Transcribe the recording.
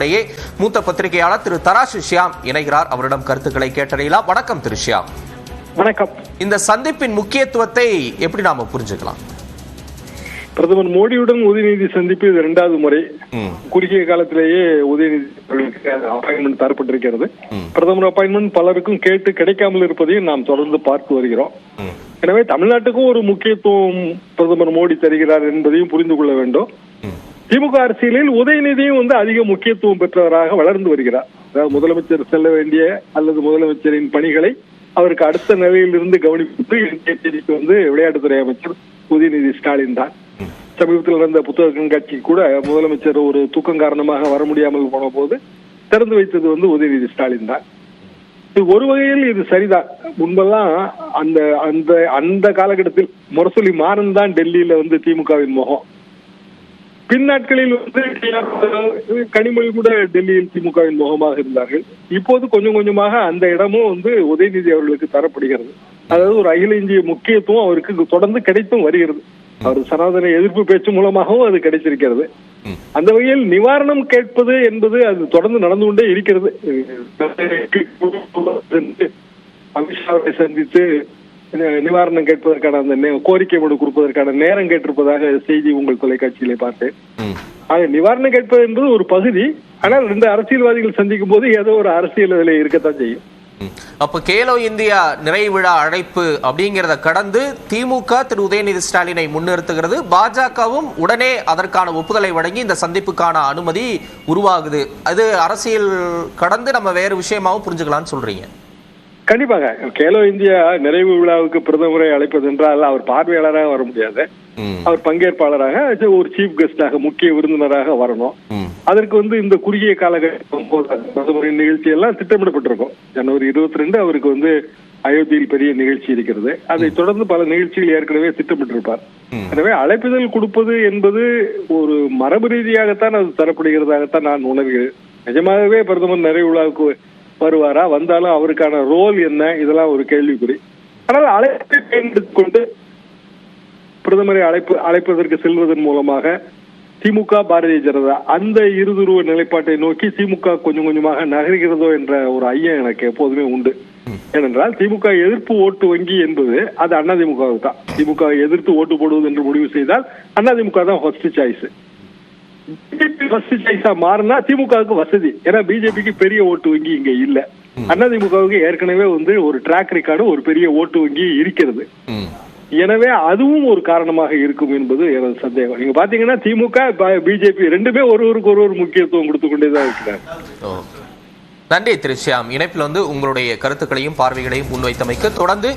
நம்முடைய மூத்த பத்திரிகையாளர் திரு தராசு ஷியாம் இணைகிறார். அவரிடம் கருத்துக்களை கேட்டறியலாம். வணக்கம் திரு ஷியாம். வணக்கம். இந்த சந்திப்பின் முக்கியத்துவத்தை எப்படி நாம புரிஞ்சுக்கலாம்? பிரதமர் மோடியுடன் உதயநிதி சந்திப்பு இது 2வது முறை. குறுகிய காலத்திலேயே உதயநிதி அப்பாயின்மெண்ட் தரப்பட்டிருக்கிறது. பிரதமர் அப்பாயின்மெண்ட் பலருக்கும் கேட்டு கிடைக்காமல் இருப்பதையும் நாம் தொடர்ந்து பார்த்து வருகிறோம். எனவே தமிழ்நாட்டுக்கும் ஒரு முக்கியத்துவம் பிரதமர் மோடி தருகிறார் என்பதையும் புரிந்து கொள்ள வேண்டும். திமுக அரசியலில் உதயநிதியும் அதிக முக்கியத்துவம் பெற்றவராக வளர்ந்து வருகிறார். அதாவது முதலமைச்சர் செல்ல வேண்டிய அல்லது முதலமைச்சரின் பணிகளை அவருக்கு அடுத்த நிலையில் இருந்து கவனிப்பு விளையாட்டுத்துறை அமைச்சர் உதயநிதி ஸ்டாலின் தான். சமீபத்தில் நடந்த புத்தக கண்காட்சி கூட முதலமைச்சர் ஒரு தூக்கம் காரணமாக வர முடியாமல் போன போது திறந்து வைத்தது உதயநிதி ஸ்டாலின் தான். இது ஒரு வகையில் இது சரிதான். முன்பெல்லாம் அந்த அந்த அந்த காலகட்டத்தில் முரசொலி மாறன் தான் டெல்லியில திமுகவின் முகம். பின்னாட்களில் கனிமொழி கூட டெல்லியில் திமுகவின் முகமாக இருந்தார்கள். இப்போது கொஞ்சம் கொஞ்சமாக அந்த இடமும் உதயநிதி அவர்களுக்கு தரப்படுகிறது. அதாவது ஒரு அகில இந்திய முக்கியத்துவம் அவருக்கு தொடர்ந்து கிடைத்தும் வருகிறது. அவர் சனாதன எதிர்ப்பு பேச்சு மூலமாகவும் அது கிடைத்திருக்கிறது. அந்த வகையில் நிவாரணம் கேட்பது என்பது அது தொடர்ந்து நடந்து கொண்டே இருக்கிறது. அமித்ஷாவை சந்தித்து நிவாரணம் கேட்பதற்கான அந்த கோரிக்கை மனு கொடுப்பதற்கான நேரம் கேட்டிருப்பதாக செய்தி உங்கள் தொலைக்காட்சியிலே பார்த்தேன். ஆக நிவாரணம் கேட்பது என்பது ஒரு பகுதி. ஆனால் 2 அரசியல்வாதிகள் சந்திக்கும் போது ஏதோ ஒரு அரசியல் அதில் இருக்கத்தான் செய்யும். அப்ப கேலோ இந்தியா நிறைவு விழா அழைப்பு அப்படிங்கிறத கடந்து திமுக திரு உதயநிதி ஸ்டாலினை முன்னிறுத்துகிறது. பாஜகவும் உடனே அதற்கான ஒப்புதலை வழங்கி இந்த சந்திப்புக்கான அனுமதி உருவாகுது. அது அரசியல் கடந்து நம்ம வேறு விஷயமாவும் புரிஞ்சுக்கலாம்னு சொல்றீங்க? கண்டிப்பாக. கேலோ இந்தியா நிறைவு விழாவுக்கு பிரதமரை அழைப்பது என்றால் அவர் பார்வையாளராக வர முடியாது. அவர் பங்கேற்பாளராக ஒரு சீஃப் கெஸ்டாக முக்கிய விருந்தினராக வரணும். அதற்கு இந்த குறுகிய காலகட்டம் பிரதமரின் நிகழ்ச்சி எல்லாம் திட்டமிடப்பட்டிருக்கும். ஜனவரி 22 அவருக்கு அயோத்தியில் பெரிய நிகழ்ச்சி இருக்கிறது. அதை தொடர்ந்து பல நிகழ்ச்சிகள் ஏற்கனவே திட்டமிட்டிருப்பார். எனவே அழைப்புதல் கொடுப்பது என்பது ஒரு மரபு ரீதியாகத்தான் அது தரப்படுகிறதாகத்தான் நான் உணர்கிறேன். நிஜமாகவே பிரதமர் நிறைவு விழாவுக்கு வருவாரா, வந்தாலும் அவருக்கான ரோல் என்ன, இதெல்லாம் ஒரு கேள்விக்குறி. ஆனால் அழைப்பை தேர்ந்தெடுத்துக் கொண்டு பிரதமரை அழைப்பதற்கு செல்வதன் மூலமாக திமுக பாரதிய ஜனதா அந்த இருதுருவ நிலைப்பாட்டை நோக்கி திமுக கொஞ்சம் கொஞ்சமாக நகர்கிறதோ என்ற ஒரு ஐயம் எனக்கு எப்போதுமே உண்டு. ஏனென்றால் திமுக எதிர்ப்பு ஓட்டு வங்கி என்பது அது அதிமுக தான். திமுக எதிர்த்து ஓட்டு போடுவது என்று முடிவு செய்தால் அதிமுக தான் ஃபர்ஸ்ட் சாய்ஸ். பிஜேபி ஃபர்ஸ்ட் சாய்ஸா மாறினா திமுகவுக்கு வசதி. ஏன்னா பிஜேபிக்கு பெரிய ஓட்டு வங்கி இங்க இல்ல. அதிமுகவுக்கு ஏற்கனவே ஒரு ட்ராக் ரெக்கார்டு ஒரு பெரிய ஓட்டு வங்கி இருக்கிறது. எனவே அதுவும் ஒரு காரணமாக இருக்கும் என்பது எனது சந்தேகம். நீங்க பாத்தீங்கன்னா திமுக பிஜேபி ரெண்டுமே ஒருவருக்கு ஒருவர் முக்கியத்துவம் கொடுத்து கொண்டேதான் இருக்கிறார். நன்றி திரு ஷியாம். இணைப்பில் உங்களுடைய கருத்துக்களையும் பார்வைகளையும் முன்வைத்தமைக்கு தொடர்ந்து